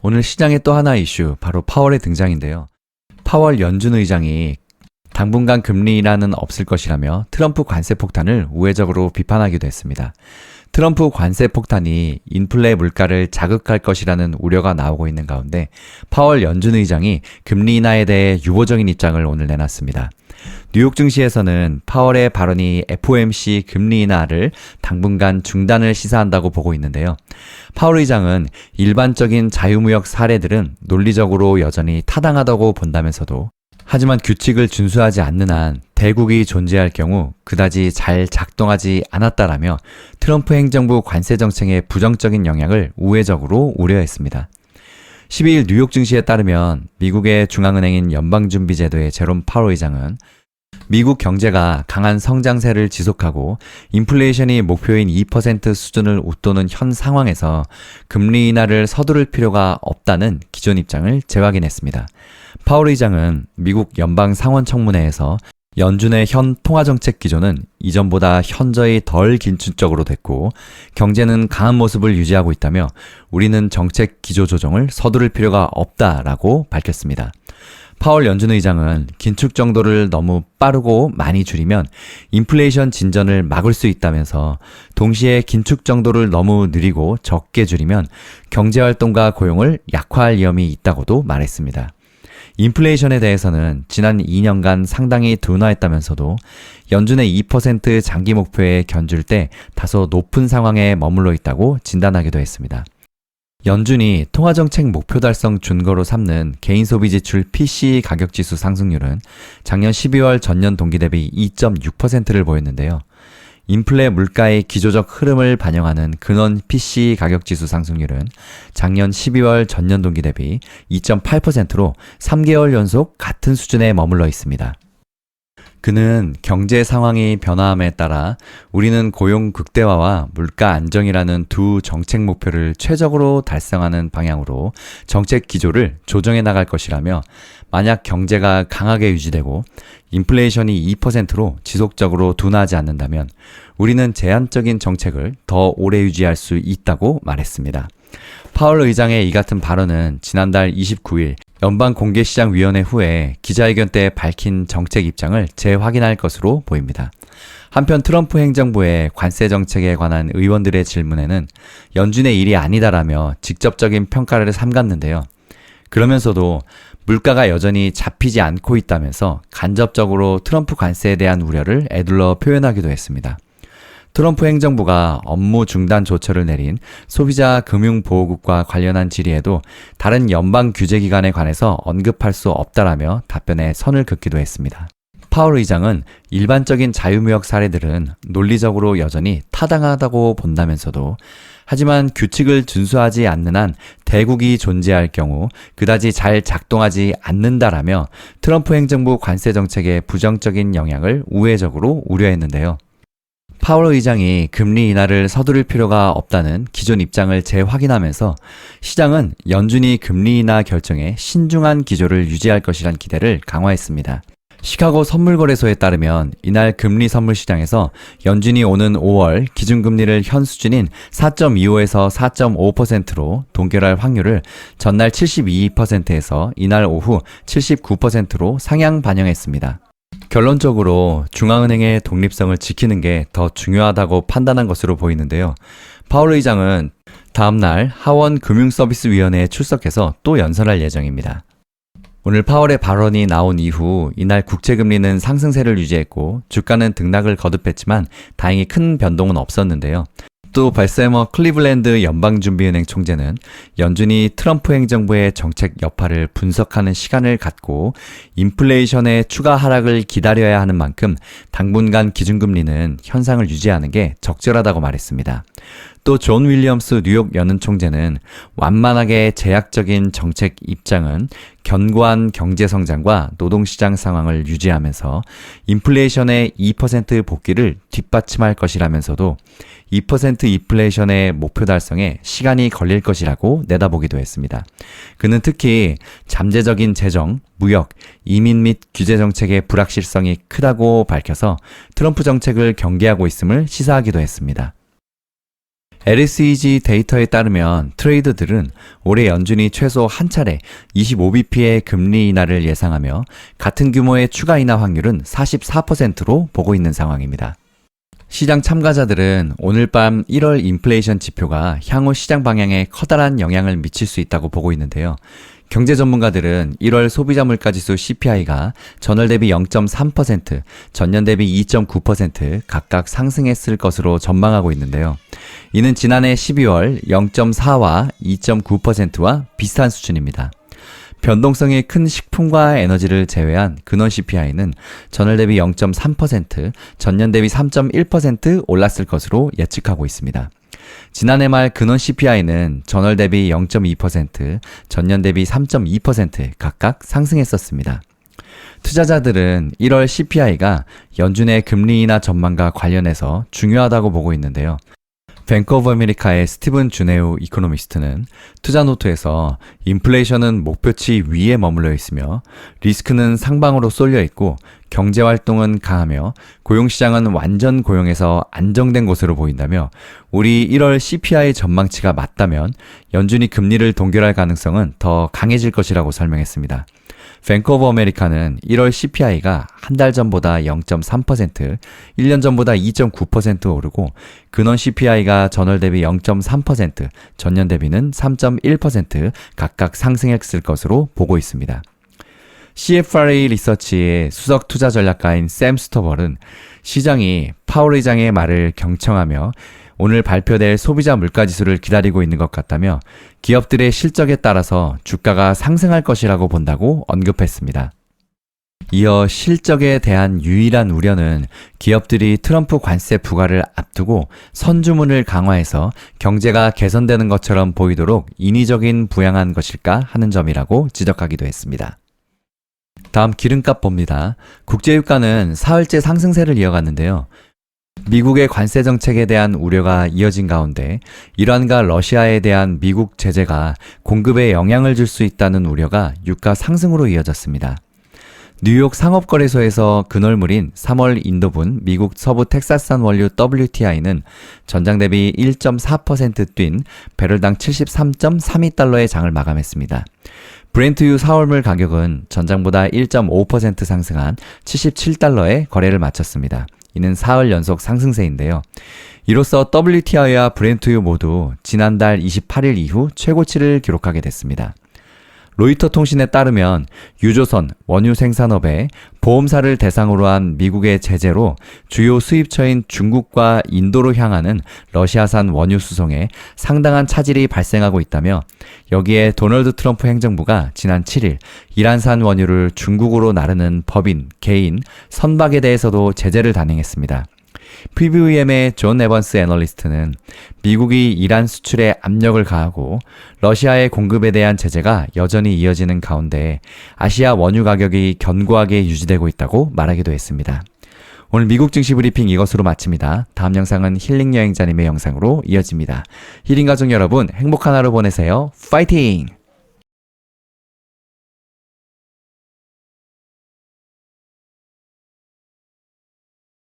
오늘 시장의 또 하나의 이슈, 바로 파월의 등장인데요. 파월 연준 의장이 당분간 금리 인하는 없을 것이라며 트럼프 관세 폭탄을 우회적으로 비판하기도 했습니다. 트럼프 관세 폭탄이 인플레 물가를 자극할 것이라는 우려가 나오고 있는 가운데 파월 연준 의장이 금리 인하에 대해 유보적인 입장을 오늘 내놨습니다. 뉴욕 증시에서는 파월의 발언이 FOMC 금리 인하를 당분간 중단을 시사한다고 보고 있는데요. 파월 의장은 일반적인 자유무역 사례들은 논리적으로 여전히 타당하다고 본다면서도 하지만 규칙을 준수하지 않는 한 대국이 존재할 경우 그다지 잘 작동하지 않았다라며 트럼프 행정부 관세 정책의 부정적인 영향을 우회적으로 우려했습니다. 12일 뉴욕 증시에 따르면 미국의 중앙은행인 연방준비제도의 제롬 파월 의장은 미국 경제가 강한 성장세를 지속하고 인플레이션이 목표인 2% 수준을 웃도는 현 상황에서 금리 인하를 서두를 필요가 없다는 기존 입장을 재확인했습니다. 파월 의장은 미국 연방 상원청문회에서 연준의 현 통화정책 기조는 이전보다 현저히 덜 긴축적으로 됐고 경제는 강한 모습을 유지하고 있다며 우리는 정책 기조 조정을 서두를 필요가 없다라고 밝혔습니다. 파월 연준 의장은 긴축 정도를 너무 빠르고 많이 줄이면 인플레이션 진전을 막을 수 있다면서 동시에 긴축 정도를 너무 느리고 적게 줄이면 경제활동과 고용을 약화할 위험이 있다고도 말했습니다. 인플레이션에 대해서는 지난 2년간 상당히 둔화했다면서도 연준의 2% 장기 목표에 견줄 때 다소 높은 상황에 머물러 있다고 진단하기도 했습니다. 연준이 통화정책 목표 달성 준거로 삼는 개인소비지출 PCE 가격지수 상승률은 작년 12월 전년 동기 대비 2.6%를 보였는데요. 인플레 물가의 기조적 흐름을 반영하는 근원 PCE 가격지수 상승률은 작년 12월 전년 동기 대비 2.8%로 3개월 연속 같은 수준에 머물러 있습니다. 그는 경제 상황이 변화함에 따라 우리는 고용 극대화와 물가 안정이라는 두 정책 목표를 최적으로 달성하는 방향으로 정책 기조를 조정해 나갈 것이라며 만약 경제가 강하게 유지되고 인플레이션이 2%로 지속적으로 둔화하지 않는다면 우리는 제한적인 정책을 더 오래 유지할 수 있다고 말했습니다. 파월 의장의 이 같은 발언은 지난달 29일 연방공개시장위원회 후에 기자회견 때 밝힌 정책 입장을 재확인할 것으로 보입니다. 한편 트럼프 행정부의 관세 정책에 관한 의원들의 질문에는 연준의 일이 아니다라며 직접적인 평가를 삼갔는데요. 그러면서도 물가가 여전히 잡히지 않고 있다면서 간접적으로 트럼프 관세에 대한 우려를 에둘러 표현하기도 했습니다. 트럼프 행정부가 업무 중단 조처를 내린 소비자 금융보호국과 관련한 질의에도 다른 연방 규제기관에 관해서 언급할 수 없다라며 답변에 선을 긋기도 했습니다. 파월 의장은 일반적인 자유무역 사례들은 논리적으로 여전히 타당하다고 본다면서도 하지만 규칙을 준수하지 않는 한 대국이 존재할 경우 그다지 잘 작동하지 않는다라며 트럼프 행정부 관세 정책의 부정적인 영향을 우회적으로 우려했는데요. 파월 의장이 금리 인하를 서두를 필요가 없다는 기존 입장을 재확인하면서 시장은 연준이 금리 인하 결정에 신중한 기조를 유지할 것이란 기대를 강화했습니다. 시카고 선물거래소에 따르면 이날 금리 선물 시장에서 연준이 오는 5월 기준금리를 현 수준인 4.25에서 4.5%로 동결할 확률을 전날 72%에서 이날 오후 79%로 상향 반영했습니다. 결론적으로 중앙은행의 독립성을 지키는 게 더 중요하다고 판단한 것으로 보이는데요. 파월 의장은 다음날 하원 금융서비스위원회에 출석해서 또 연설할 예정입니다. 오늘 파월의 발언이 나온 이후 이날 국채금리는 상승세를 유지했고 주가는 등락을 거듭했지만 다행히 큰 변동은 없었는데요. 또 발세머 클리블랜드 연방준비은행 총재는 연준이 트럼프 행정부의 정책 여파를 분석하는 시간을 갖고 인플레이션의 추가 하락을 기다려야 하는 만큼 당분간 기준금리는 현상을 유지하는 게 적절하다고 말했습니다. 또 존 윌리엄스 뉴욕 연은 총재는 완만하게 제약적인 정책 입장은 견고한 경제성장과 노동시장 상황을 유지하면서 인플레이션의 2% 복귀를 뒷받침할 것이라면서도 2% 인플레이션의 목표 달성에 시간이 걸릴 것이라고 내다보기도 했습니다. 그는 특히 잠재적인 재정, 무역, 이민 및 규제 정책의 불확실성이 크다고 밝혀서 트럼프 정책을 경계하고 있음을 시사하기도 했습니다. LSEG 데이터에 따르면 트레이더들은 올해 연준이 최소 한 차례 25bp의 금리 인하를 예상하며 같은 규모의 추가 인하 확률은 44%로 보고 있는 상황입니다. 시장 참가자들은 오늘 밤 1월 인플레이션 지표가 향후 시장 방향에 커다란 영향을 미칠 수 있다고 보고 있는데요. 경제 전문가들은 1월 소비자 물가지수 CPI가 전월 대비 0.3%, 전년 대비 2.9% 각각 상승했을 것으로 전망하고 있는데요. 이는 지난해 12월 0.4와 2.9%와 비슷한 수준입니다. 변동성이 큰 식품과 에너지를 제외한 근원 CPI는 전월 대비 0.3%, 전년 대비 3.1% 올랐을 것으로 예측하고 있습니다. 지난해 말 근원 CPI는 전월 대비 0.2%, 전년 대비 3.2% 각각 상승했었습니다. 투자자들은 1월 CPI가 연준의 금리 인하 전망과 관련해서 중요하다고 보고 있는데요. 뱅크 오브 아메리카의 스티븐 주네우 이코노미스트는 투자 노트에서 인플레이션은 목표치 위에 머물러 있으며 리스크는 상방으로 쏠려 있고 경제 활동은 강하며 고용시장은 완전 고용에서 안정된 것으로 보인다며 우리 1월 CPI 전망치가 맞다면 연준이 금리를 동결할 가능성은 더 강해질 것이라고 설명했습니다. 뱅크 오브 아메리카는 1월 CPI가 한 달 전보다 0.3%, 1년 전보다 2.9% 오르고 근원 CPI가 전월 대비 0.3%, 전년 대비는 3.1% 각각 상승했을 것으로 보고 있습니다. CFRA 리서치의 수석 투자 전략가인 샘 스토벌은 시장이 파월 의장의 말을 경청하며 오늘 발표될 소비자 물가지수를 기다리고 있는 것 같다며 기업들의 실적에 따라서 주가가 상승할 것이라고 본다고 언급했습니다. 이어 실적에 대한 유일한 우려는 기업들이 트럼프 관세 부과를 앞두고 선주문을 강화해서 경제가 개선되는 것처럼 보이도록 인위적인 부양한 것일까 하는 점이라고 지적하기도 했습니다. 다음 기름값 봅니다. 국제유가는 사흘째 상승세를 이어갔는데요. 미국의 관세 정책에 대한 우려가 이어진 가운데 이란과 러시아에 대한 미국 제재가 공급에 영향을 줄 수 있다는 우려가 유가 상승으로 이어졌습니다. 뉴욕 상업거래소에서 근월물인 3월 인도분 미국 서부 텍사스산 원유 WTI는 전장 대비 1.4% 뛴 배럴당 73.32달러의 장을 마감했습니다. 브렌트유 4월물 가격은 전장보다 1.5% 상승한 77달러에 거래를 마쳤습니다. 이는 4월 연속 상승세인데요. 이로써 WTI와 브렌트유 모두 지난달 28일 이후 최고치를 기록하게 됐습니다. 로이터 통신에 따르면 유조선, 원유 생산업에 보험사를 대상으로 한 미국의 제재로 주요 수입처인 중국과 인도로 향하는 러시아산 원유 수송에 상당한 차질이 발생하고 있다며 여기에 도널드 트럼프 행정부가 지난 7일 이란산 원유를 중국으로 나르는 법인, 개인, 선박에 대해서도 제재를 단행했습니다. PBVM의 존 에번스 애널리스트는 미국이 이란 수출에 압력을 가하고 러시아의 공급에 대한 제재가 여전히 이어지는 가운데 아시아 원유 가격이 견고하게 유지되고 있다고 말하기도 했습니다. 오늘 미국 증시 브리핑 이것으로 마칩니다. 다음 영상은 힐링 여행자님의 영상으로 이어집니다. 힐링 가족 여러분 행복한 하루 보내세요. 파이팅!